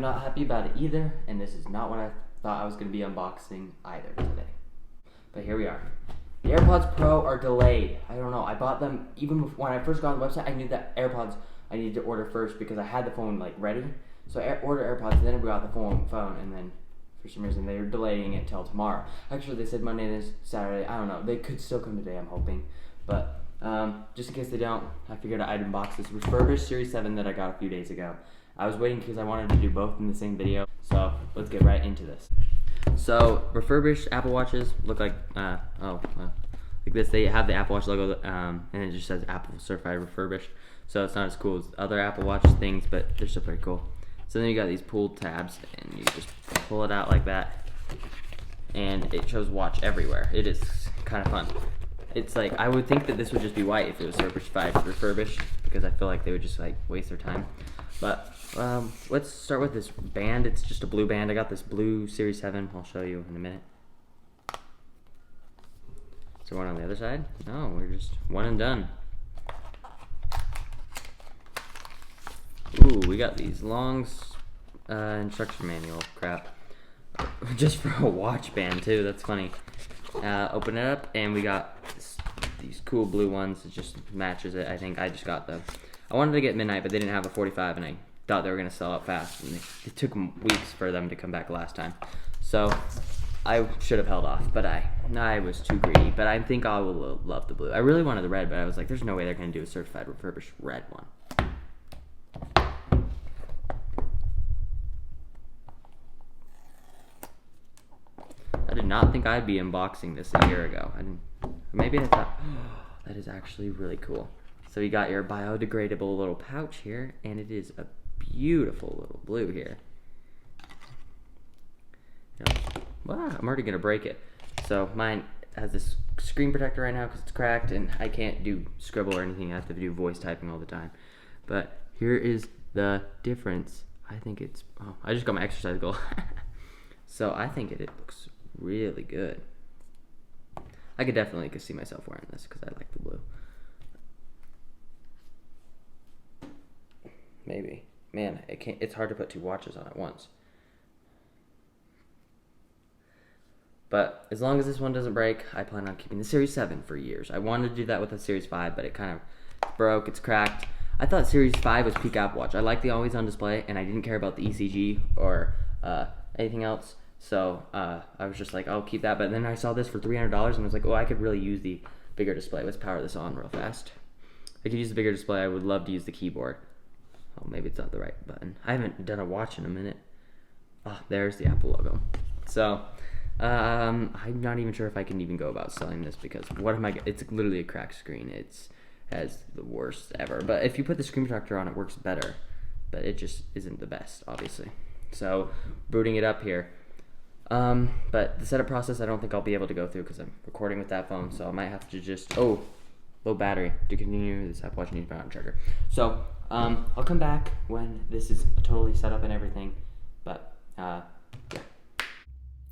I'm not happy about it either, and this is not what I thought I was going to be unboxing either today. But here we are. The AirPods Pro are delayed. I don't know. I bought them even when I first got on the website. I knew that AirPods I needed to order first because I had the phone like ready. So I ordered AirPods, and then I got the phone, and then for some reason they were delaying it till tomorrow. Actually, they said Monday and Saturday. I don't know. They could still come today, I'm hoping. But just in case they don't, I figured I'd unbox this refurbished Series 7 that I got a few days ago. I was waiting because I wanted to do both in the same video. So let's get right into this. So refurbished Apple Watches look like like this. They have the Apple Watch logo, and it just says Apple Certified Refurbished. So it's not as cool as other Apple Watch things, but they're still pretty cool. So then you got these pulled tabs, and you just pull it out like that, and it shows watch everywhere. It is kind of fun. It's like, I would think that this would just be white if it was certified refurbished, because I feel like they would just like waste their time. But let's start with this band. It's just a blue band. I got this blue Series 7. I'll show you in a minute. Is there one on the other side? No, we're just one and done. Ooh, we got these long instruction manual crap. Just for a watch band too, that's funny. Open it up, and we got these cool blue ones. It just matches it. I think I just got them. I wanted to get Midnight, but they didn't have a 45, and I thought they were going to sell out fast. And it took weeks for them to come back last time. So I should have held off, but I was too greedy. But I think I will love the blue. I really wanted the red, but I was like, there's no way they're going to do a certified refurbished red one. I did not think I'd be unboxing this a year ago. Maybe I thought, oh, that is actually really cool. So you got your biodegradable little pouch here, and it is a beautiful little blue here. Wow, I'm already gonna break it. So mine has this screen protector right now because it's cracked, and I can't do scribble or anything. I have to do voice typing all the time. But here is the difference. I think it's, oh, I just got my exercise goal. So I think it looks really good. I could definitely see myself wearing this because I like the blue. Maybe. Man, it's hard to put two watches on at once. But as long as this one doesn't break, I plan on keeping the Series 7 for years. I wanted to do that with the Series 5, but it kind of broke, it's cracked. I thought Series 5 was peak Apple Watch. I like the always on display, and I didn't care about the ECG or anything else. So I was just like, I'll keep that. But then I saw this for $300, and I was like, oh, I could really use the bigger display. Let's power this on real fast. I could use the bigger display. I would love to use the keyboard. Oh, maybe it's not the right button. I haven't done a watch in a minute. Oh, there's the Apple logo. So I'm not even sure if I can even go about selling this, because what am I? It's literally a cracked screen. It's has the worst ever. But if you put the screen protector on, it works better. But it just isn't the best, obviously. So booting it up here. But the setup process, I don't think I'll be able to go through because I'm recording with that phone. So I might have to just, low battery. To continue, this Apple Watch needs to be on charger. So I'll come back when this is totally set up and everything. But yeah.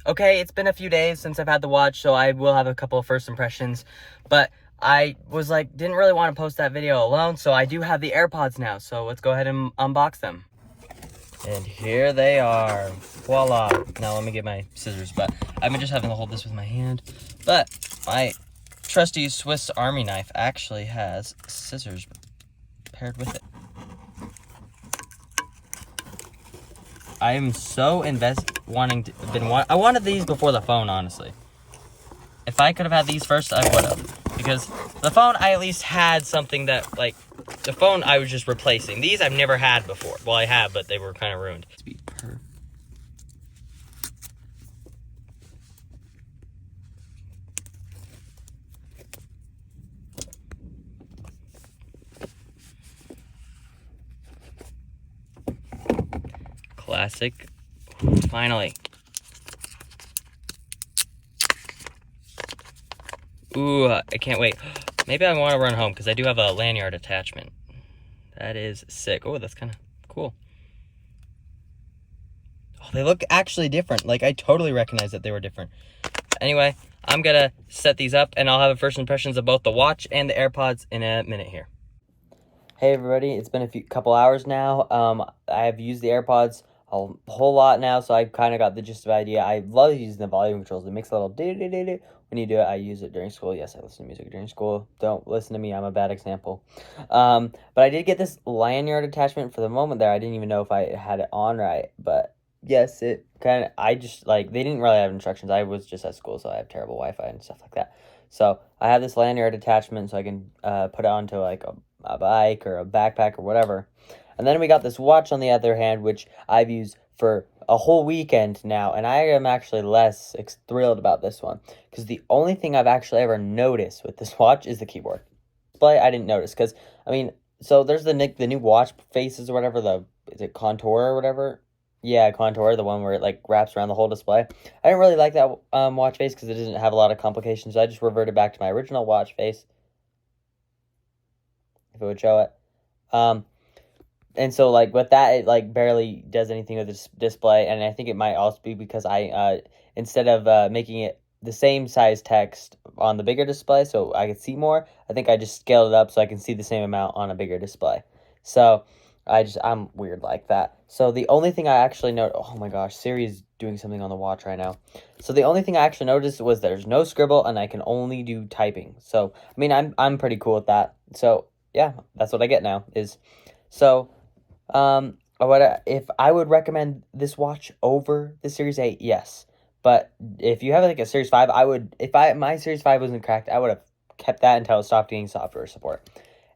Okay, it's been a few days since I've had the watch, so I will have a couple of first impressions. But I was like, didn't really want to post that video alone, so I do have the AirPods now. So let's go ahead and unbox them. And here they are. Voila. Now let me get my scissors, but I've been just having to hold this with my hand. But my trusty Swiss Army knife actually has scissors paired with it. I am so I wanted these before the phone, honestly. If I could have had these first, I would have. Because the phone, I at least had something that, like, the phone I was just replacing. These I've never had before. Well, I have, but they were kind of ruined. Classic. Finally. Ooh, I can't wait. Maybe I want to run home because I do have a lanyard attachment. That is sick. Oh, that's kind of cool. Oh, they look actually different. Like, I totally recognize that they were different. Anyway, I'm going to set these up, and I'll have a first impressions of both the watch and the AirPods in a minute here. Hey, everybody. It's been couple hours now. I have used the AirPods a whole lot now, so I kind of got the gist of the idea. I love using the volume controls. It makes a little do-do-do-do when you do it. I use it during school. Yes, I listen to music during school. Don't listen to me. I'm a bad example. But I did get this lanyard attachment for the moment there. I didn't even know if I had it on right, but yes, it kind of, I just, like, they didn't really have instructions. I was just at school, so I have terrible Wi-Fi and stuff like that. So I have this lanyard attachment so I can put it onto, like, a bike or a backpack or whatever. And then we got this watch on the other hand, which I've used for a whole weekend now, and I am actually less thrilled about this one, because the only thing I've actually ever noticed with this watch is the keyboard. Display, I didn't notice, because, I mean, so there's the new watch faces or whatever, is it Contour or whatever? Yeah, Contour, the one where it, like, wraps around the whole display. I didn't really like that watch face, because it doesn't have a lot of complications, so I just reverted back to my original watch face, if it would show it. And so, like, with that, it, like, barely does anything with the display, and I think it might also be because I, instead of making it the same size text on the bigger display so I could see more, I think I just scaled it up so I can see the same amount on a bigger display. So, I'm weird like that. So, the only thing I actually know, oh my gosh, Siri is doing something on the watch right now. So, the only thing I actually noticed was there's no scribble, and I can only do typing. So, I mean, I'm pretty cool with that. So, yeah, that's what I get now, so... if I would recommend this watch over the Series 8, yes. But if you have like a Series 5, my Series 5 wasn't cracked, I would have kept that until it stopped getting software support.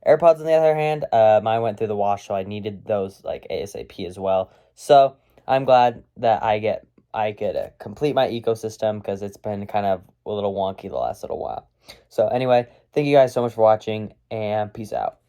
AirPods, on the other hand, mine went through the wash, so I needed those like ASAP as well. So I'm glad that I get to complete my ecosystem, because it's been kind of a little wonky the last little while. So anyway, thank you guys so much for watching, and peace out.